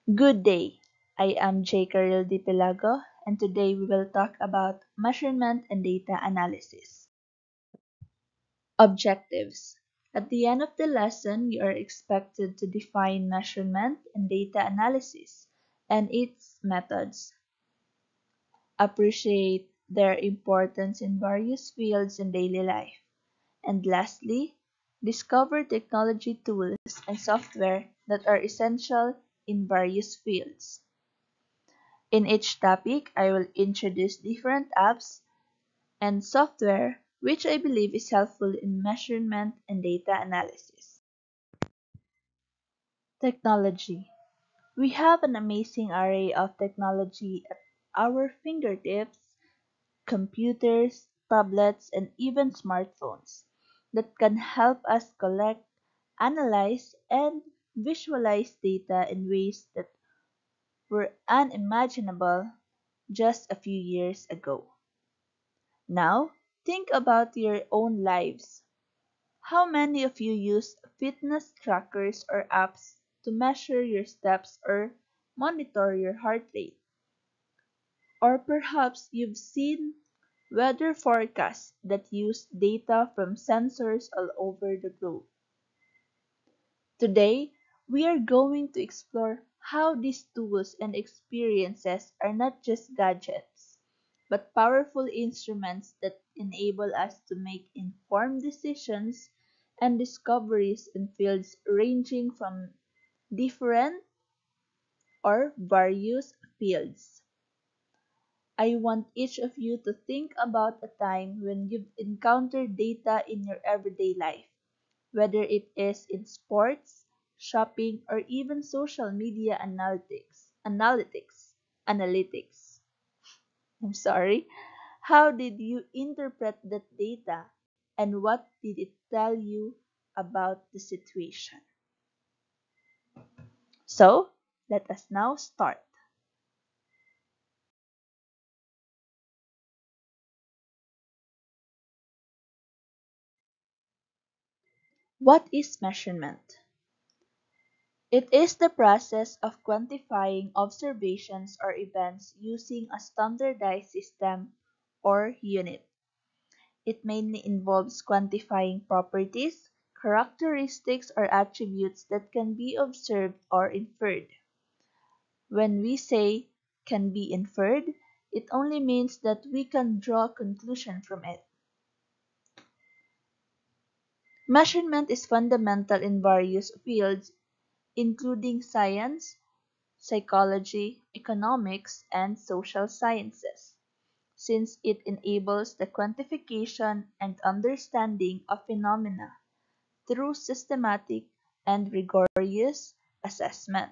Good day. I am J. Caril Di Pelago, and today we will talk about measurement and data analysis. Objectives. At the end of the lesson, you are expected to define measurement and data analysis and its methods, appreciate their importance in various fields in daily life, and lastly, discover technology tools and software that are essential in various fields. In each topic, I will introduce different apps and software which I believe is helpful in measurement and data analysis. Technology. We have an amazing array of technology at our fingertips: computers, tablets, and even smartphones that can help us collect, analyze, and visualize data in ways that were unimaginable just a few years ago. Now, think about your own lives. How many of you use fitness trackers or apps to measure your steps or monitor your heart rate? Or perhaps you've seen weather forecasts that use data from sensors all over the globe. Today, we are going to explore how these tools and experiences are not just gadgets, but powerful instruments that enable us to make informed decisions and discoveries in fields ranging from different or various fields. I want each of you to think about a time when you've encountered data in your everyday life, whether it is in sports, shopping, or even social media analytics. I'm sorry. How did you interpret that data and what did it tell you about the situation? So, let us now start. What is measurement? It is the process of quantifying observations or events using a standardized system or unit. It mainly involves quantifying properties, characteristics, or attributes that can be observed or inferred. When we say can be inferred, it only means that we can draw a conclusion from it. Measurement is fundamental in various fields, including science, psychology, economics, and social sciences, since it enables the quantification and understanding of phenomena through systematic and rigorous assessment.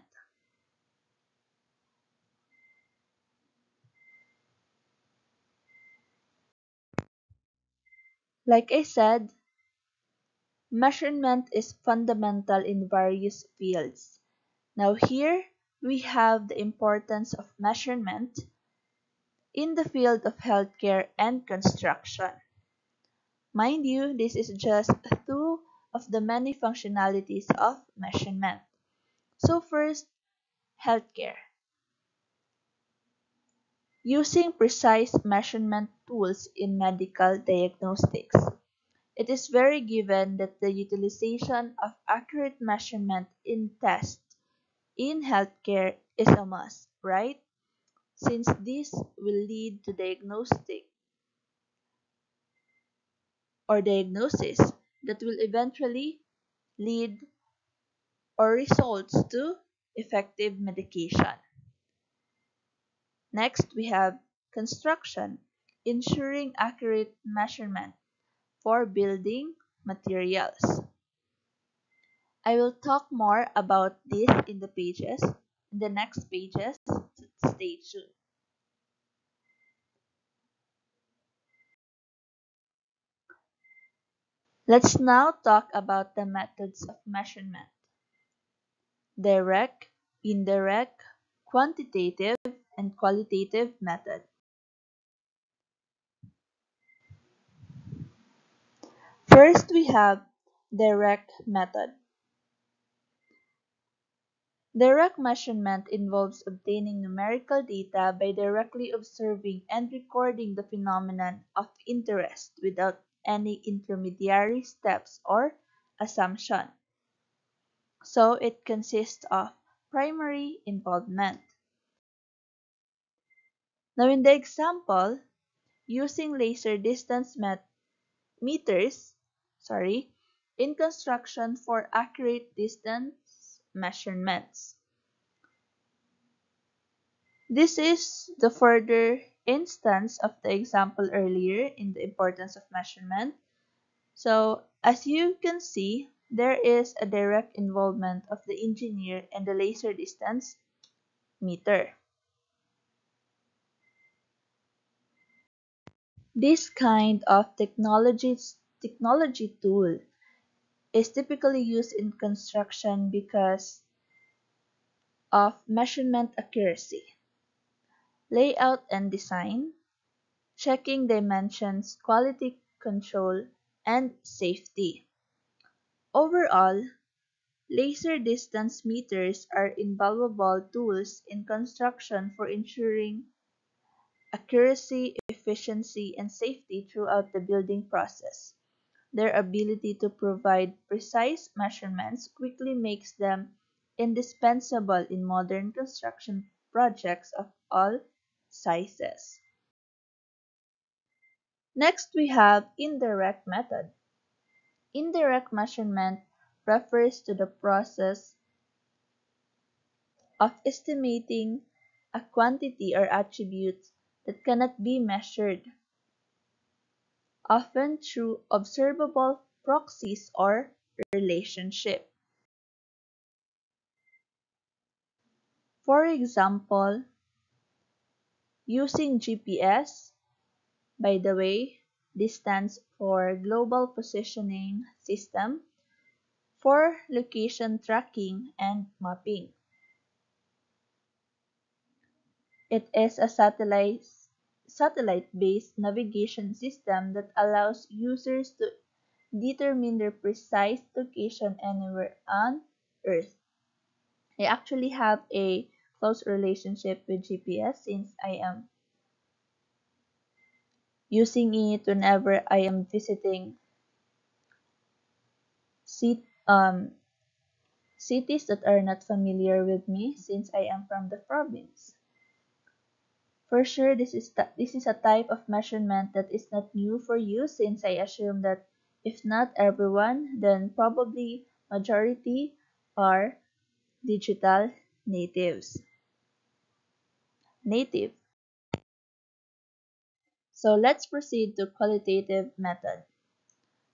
Like I said, measurement is fundamental in various fields. Now here we have the importance of measurement in the field of healthcare and construction. Mind you, this is just two of the many functionalities of measurement. So first, healthcare. Using precise measurement tools in medical diagnostics. It is very given that the utilization of accurate measurement in tests in healthcare is a must, right? Since this will lead to diagnosis that will eventually lead or results to effective medication. Next, we have construction, ensuring accurate measurement for building materials. I will talk more about this in the next pages, so stay tuned. Let's now talk about the methods of measurement: direct, indirect, quantitative, and qualitative method. First, we have direct method. Direct measurement involves obtaining numerical data by directly observing and recording the phenomenon of interest without any intermediary steps or assumption. So it consists of primary involvement. Now in the example, using laser distance meters, sorry, in construction for accurate distance measurements. This is the further instance of the example earlier in the importance of measurement. So, as you can see, there is a direct involvement of the engineer and the laser distance meter. This kind of technology tool is typically used in construction because of measurement accuracy, layout and design, checking dimensions, quality control, and safety. Overall, laser distance meters are invaluable tools in construction for ensuring accuracy, efficiency, and safety throughout the building process. Their ability to provide precise measurements quickly makes them indispensable in modern construction projects of all sizes. Next, we have indirect method. Indirect measurement refers to the process of estimating a quantity or attribute that cannot be measured, often through observable proxies or relationship. For example, using GPS, by the way, this stands for Global Positioning System, for location tracking and mapping. It is a satellite-based navigation system that allows users to determine their precise location anywhere on Earth. I actually have a close relationship with GPS since I am using it whenever I am visiting cities that are not familiar with me since I am from the province. For sure, this is a type of measurement that is not new for you since I assume that if not everyone, then probably majority are digital natives. Native. So let's proceed to qualitative method.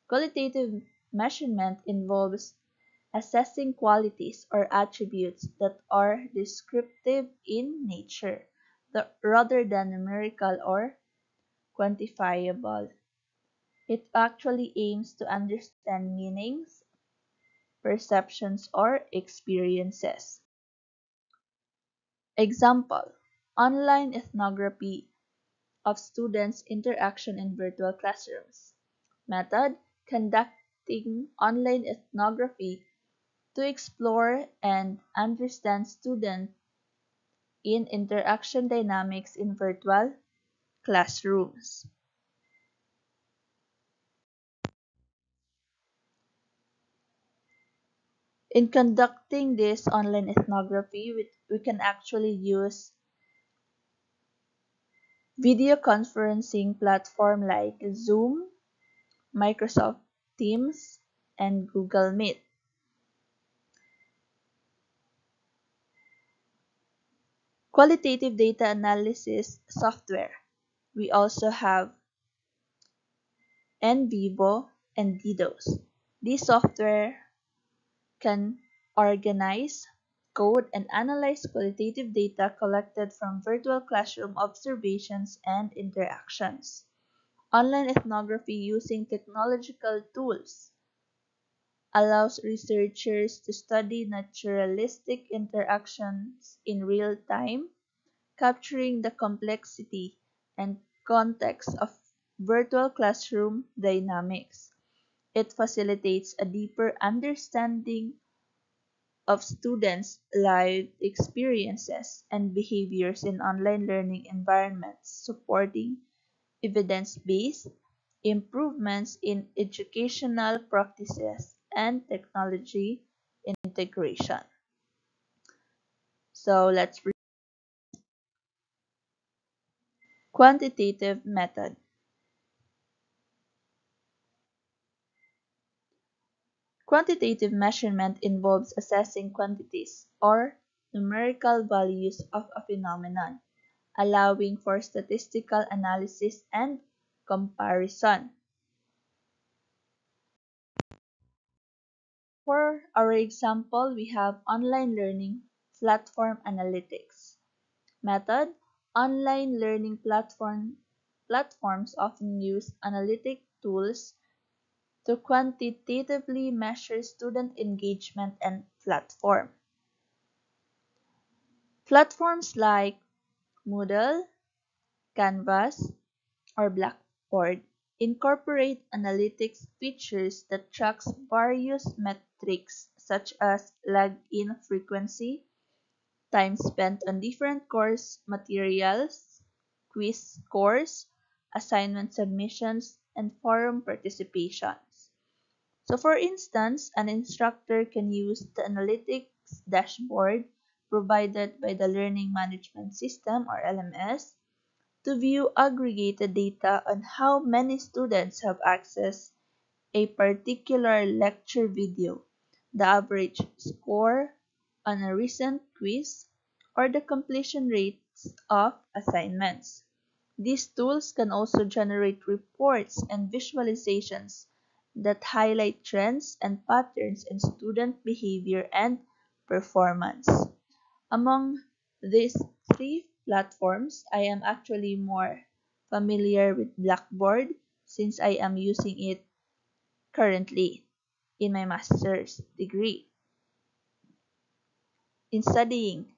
Qualitative measurement involves assessing qualities or attributes that are descriptive in nature, rather than numerical or quantifiable. It actually aims to understand meanings, perceptions, or experiences. Example: online ethnography of students' interaction in virtual classrooms. Method: conducting online ethnography to explore and understand student in interaction dynamics in virtual classrooms. In conducting this online ethnography, we can actually use video conferencing platform like Zoom, Microsoft Teams, and Google Meet. Qualitative data analysis software. We also have NVivo and DDoS. This software can organize, code, and analyze qualitative data collected from virtual classroom observations and interactions. Online ethnography using technological tools allows researchers to study naturalistic interactions in real time, capturing the complexity and context of virtual classroom dynamics. It facilitates a deeper understanding of students' lived experiences and behaviors in online learning environments, supporting evidence-based improvements in educational practices and technology integration. So let's read quantitative method. Quantitative measurement involves assessing quantities or numerical values of a phenomenon, allowing for statistical analysis and comparison. For our example, we have online learning platform analytics. Method: online learning platforms often use analytic tools to quantitatively measure student engagement and platform. Platforms like Moodle, Canvas, or Blackboard incorporate analytics features that tracks various metrics such as login frequency, time spent on different course materials, quiz scores, assignment submissions, and forum participations. So for instance, an instructor can use the analytics dashboard provided by the Learning Management System or LMS to view aggregated data on how many students have accessed a particular lecture video, the average score on a recent quiz, or the completion rates of assignments. These tools can also generate reports and visualizations that highlight trends and patterns in student behavior and performance. Among these three platforms, I am actually more familiar with Blackboard since I am using it currently in my master's degree. In studying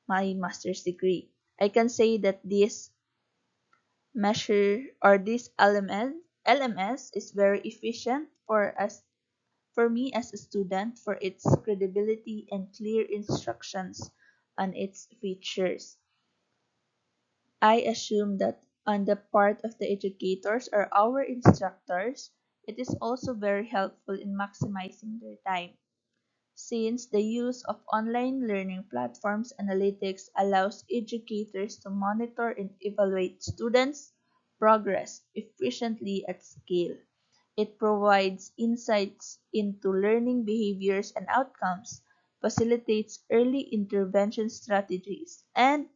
my master's degree, I can say that this measure or this LMS is very efficient for me as a student for its credibility and clear instructions on its features. I assume that on the part of the educators or our instructors, it is also very helpful in maximizing their time, since the use of online learning platforms analytics allows educators to monitor and evaluate students' progress efficiently at scale. It provides insights into learning behaviors and outcomes, facilitates early intervention strategies, and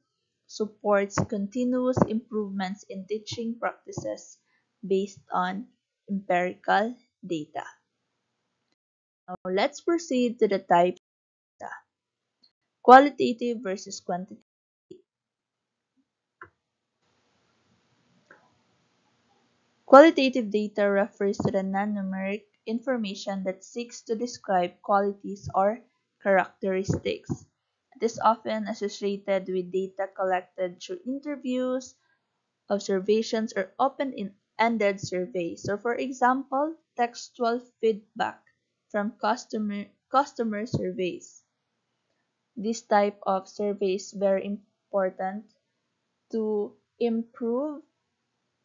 supports continuous improvements in teaching practices based on empirical data. Now let's proceed to the type data. Qualitative versus quantitative. Qualitative data refers to the non-numeric information that seeks to describe qualities or characteristics. It is often associated with data collected through interviews, observations, or open-ended surveys. So for example, textual feedback from customer surveys. This type of survey is very important to improve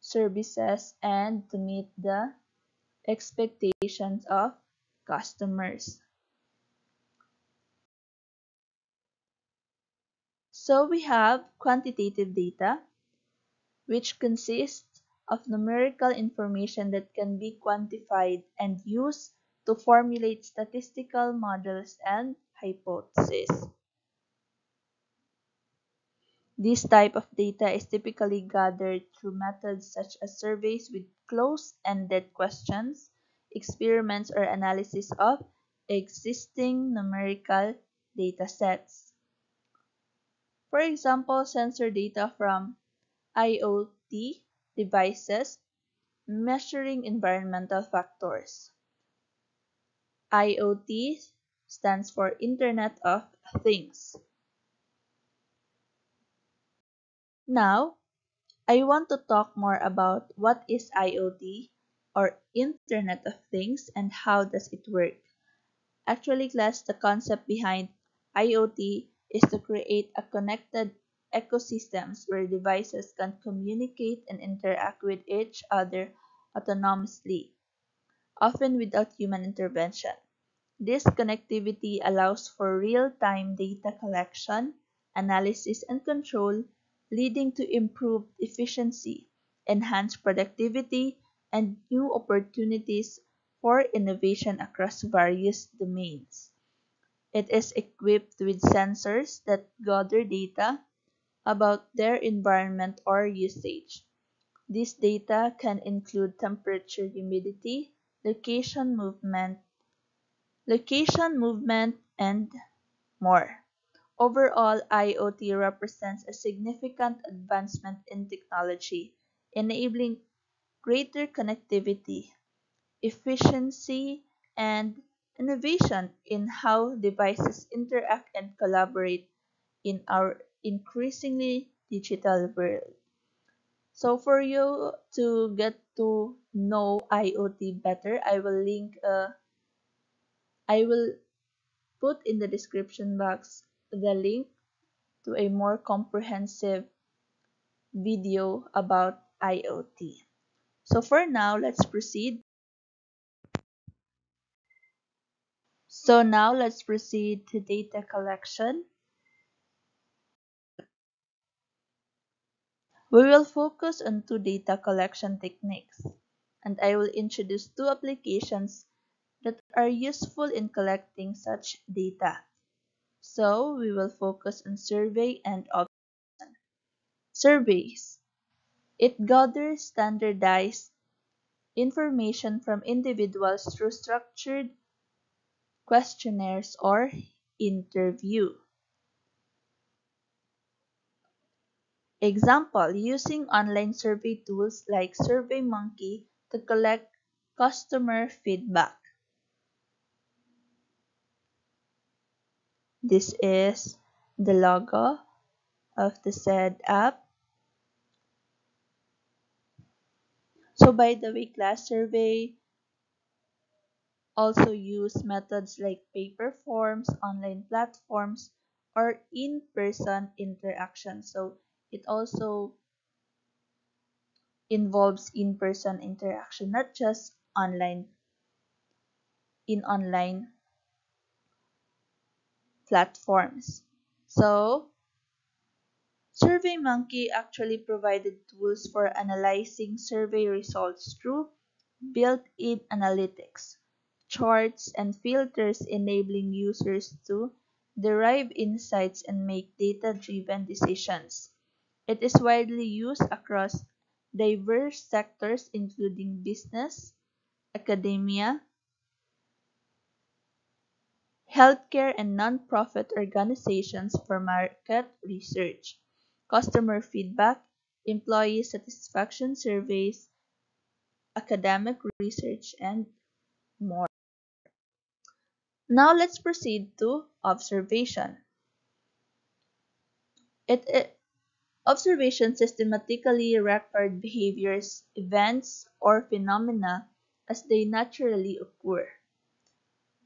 services and to meet the expectations of customers. So we have quantitative data, which consists of numerical information that can be quantified and used to formulate statistical models and hypotheses. This type of data is typically gathered through methods such as surveys with closed-ended questions, experiments, or analysis of existing numerical datasets. For example, sensor data from IoT devices measuring environmental factors. IoT stands for Internet of Things. Now, I want to talk more about what is IoT or Internet of Things and how does it work. Actually, class, the concept behind IoT is to create a connected ecosystems where devices can communicate and interact with each other autonomously, often without human intervention. This connectivity allows for real-time data collection, analysis, and control, leading to improved efficiency, enhanced productivity, and new opportunities for innovation across various domains. It is equipped with sensors that gather data about their environment or usage. This data can include temperature, humidity, location movement, and more. Overall, IoT represents a significant advancement in technology, enabling greater connectivity, efficiency, and innovation in how devices interact and collaborate in our increasingly digital world. So for you to get to know IoT better, I will put in the description box the link to a more comprehensive video about IoT. So for now, let's proceed. So now let's proceed to data collection. We will focus on two data collection techniques, and I will introduce two applications that are useful in collecting such data. So we will focus on survey and surveys. It gathers standardized information from individuals through structured questionnaires or interview. Example, using online survey tools like SurveyMonkey to collect customer feedback. This is the logo of the said app. So by the way, class survey also use methods like paper forms, online platforms, or in-person interaction. So it also involves in-person interaction, not just online platforms. So SurveyMonkey actually provided tools for analyzing survey results through built-in analytics, charts, and filters enabling users to derive insights and make data-driven decisions. It is widely used across diverse sectors including business, academia, healthcare, and nonprofit organizations for market research, customer feedback, employee satisfaction surveys, academic research, and more. Now let's proceed to observation. Observation systematically record behaviors, events, or phenomena as they naturally occur.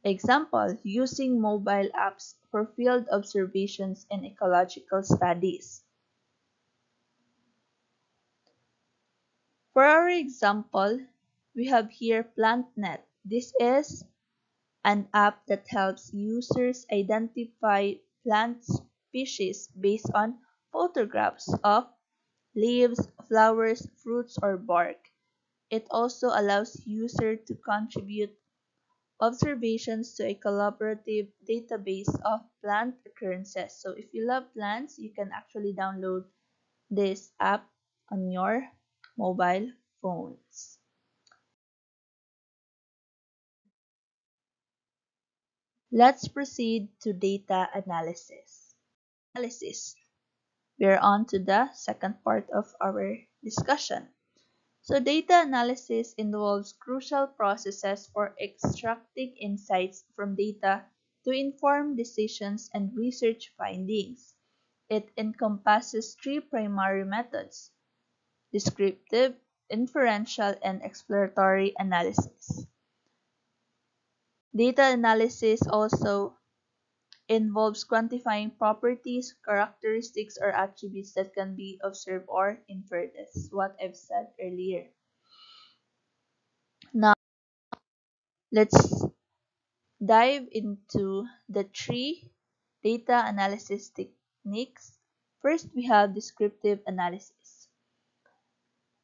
Example, using mobile apps for field observations and ecological studies. For our example, we have here PlantNet. This is an app that helps users identify plant species based on photographs of leaves, flowers, fruits, or bark. It also allows users to contribute observations to a collaborative database of plant occurrences. So if you love plants, you can actually download this app on your mobile phones. Let's proceed to data analysis. We're on to the second part of our discussion. So data analysis involves crucial processes for extracting insights from data to inform decisions and research findings. It encompasses three primary methods: descriptive, inferential, and exploratory analysis. Data analysis also involves quantifying properties, characteristics, or attributes that can be observed or inferred. That's what I've said earlier. Now, let's dive into the three data analysis techniques. First, we have descriptive analysis.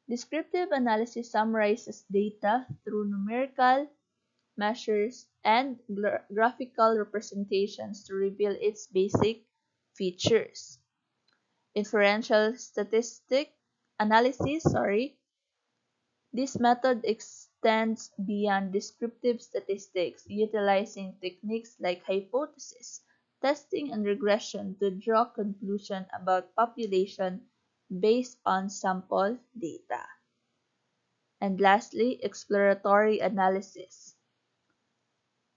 Descriptive analysis summarizes data through numerical measures and graphical representations to reveal its basic features. Inferential statistic analysis, this method extends beyond descriptive statistics, utilizing techniques like hypothesis testing and regression to draw conclusions about population based on sample data. And lastly, exploratory analysis,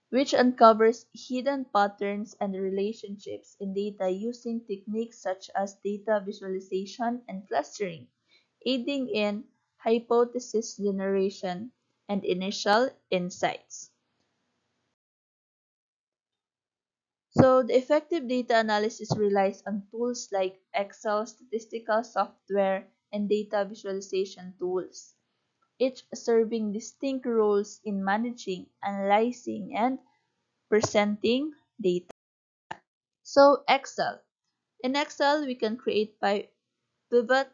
which uncovers hidden patterns and relationships in data using techniques such as data visualization and clustering, aiding in hypothesis generation and initial insights. So, the effective data analysis relies on tools like Excel, statistical software, and data visualization tools, each serving distinct roles in managing, analyzing, and presenting data. So, Excel. In Excel, we can create pivot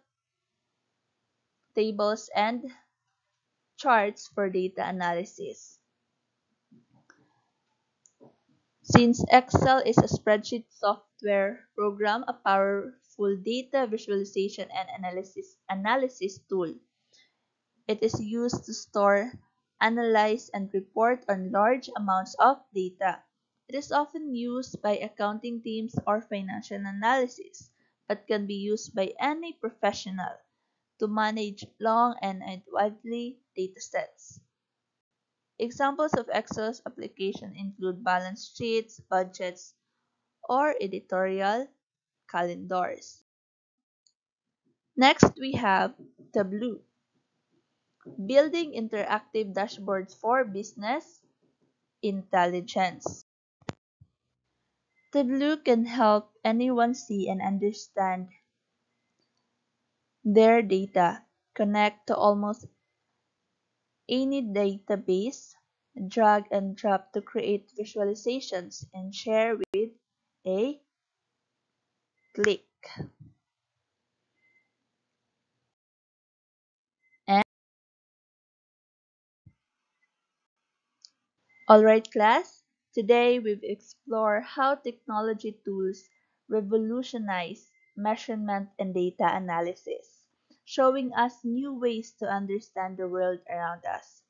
tables and charts for data analysis. Since Excel is a spreadsheet software program, a powerful data visualization and analysis tool, it is used to store, analyze, and report on large amounts of data. It is often used by accounting teams or financial analysis, but can be used by any professional to manage long and widely datasets. Examples of Excel's application include balance sheets, budgets, or editorial calendars. Next, we have Tableau, building interactive dashboards for business intelligence. Tableau can help anyone see and understand their data, connect to almost any database, drag and drop to create visualizations, and share with a click. And alright, class, today we've explored how technology tools revolutionize measurement and data analysis, showing us new ways to understand the world around us.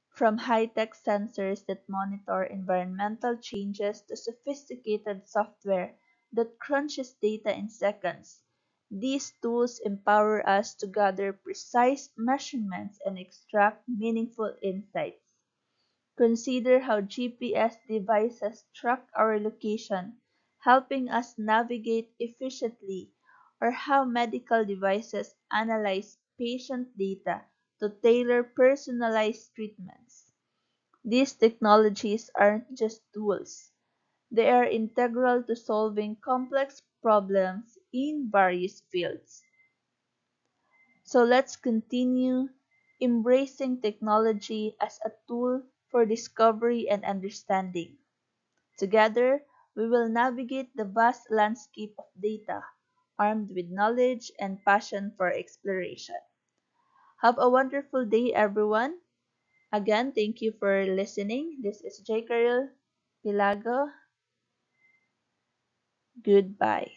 From high-tech sensors that monitor environmental changes to sophisticated software that crunches data in seconds, these tools empower us to gather precise measurements and extract meaningful insights. Consider how GPS devices track our location, helping us navigate efficiently, or how medical devices analyze patient data to tailor personalized treatments. These technologies aren't just tools, they are integral to solving complex problems in various fields. So let's continue embracing technology as a tool for discovery and understanding. Together, we will navigate the vast landscape of data, armed with knowledge and passion for exploration. Have a wonderful day, everyone. Again, thank you for listening. This is J. Carol Pilago. Goodbye.